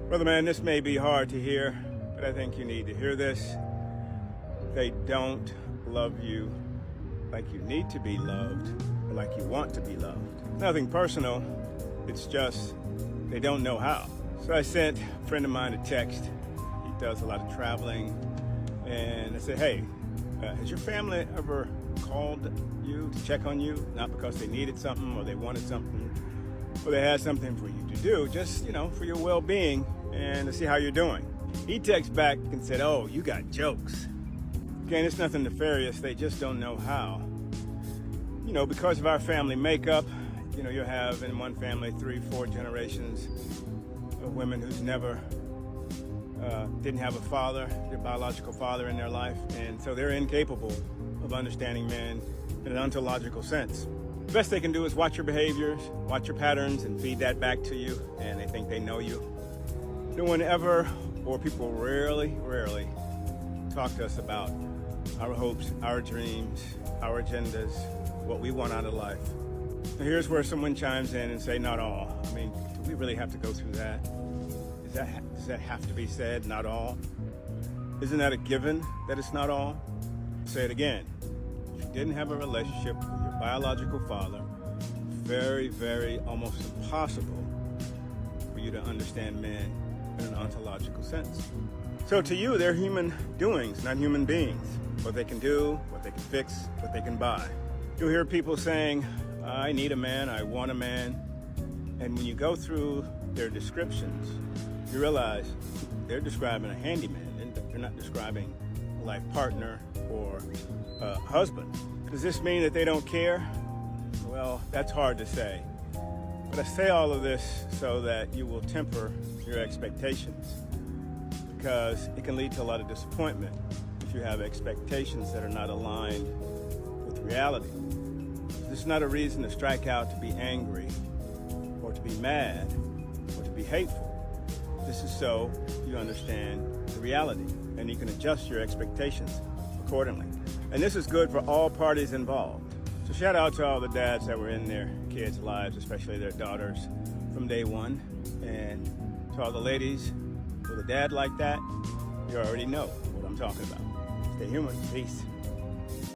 Brother man, this may be hard to hear, but I think you need to hear this. They don't love you like you need to be loved or like you want to be loved. Nothing personal, it's just they don't know how. So I sent a friend of mine a text. He does a lot of traveling. And I said, hey, has your family ever called you to check on you? Not because they needed something or they wanted something or they had something for you to do, just, for your well-being and to see how you're doing. He texted back and said, oh, you got jokes. Again, it's nothing nefarious. They just don't know how. Because of our family makeup, you'll have in one family 3-4 generations of women who's never didn't have a father, their biological father in their life, and so they're incapable of understanding men in an ontological sense. The best they can do is watch your behaviors, watch your patterns, and feed that back to you, and they think they know you. No one ever, or people rarely talk to us about our hopes, our dreams, our agendas, what we want out of life. Now here's where someone chimes in and say, not all. Do we really have to go through that? Does that have to be said, not all? Isn't that a given that it's not all? Say it again. If you didn't have a relationship with your biological father, very, almost impossible for you to understand men in an ontological sense. So to you, they're human doings, not human beings. What they can do, what they can fix, what they can buy. You'll hear people saying, I need a man, I want a man. And when you go through their descriptions, you realize they're describing a handyman. They're not describing a life partner or a husband. Does this mean that they don't care? Well, that's hard to say. But I say all of this so that you will temper your expectations, because it can lead to a lot of disappointment if you have expectations that are not aligned with reality. This is not a reason to strike out, to be angry, or to be mad, or to be hateful. This is so you understand the reality, and you can adjust your expectations accordingly. And this is good for all parties involved. So shout out to all the dads that were in their kids' lives, especially their daughters, from day one. And to all the ladies with a dad like that, you already know what I'm talking about. Stay human. Peace.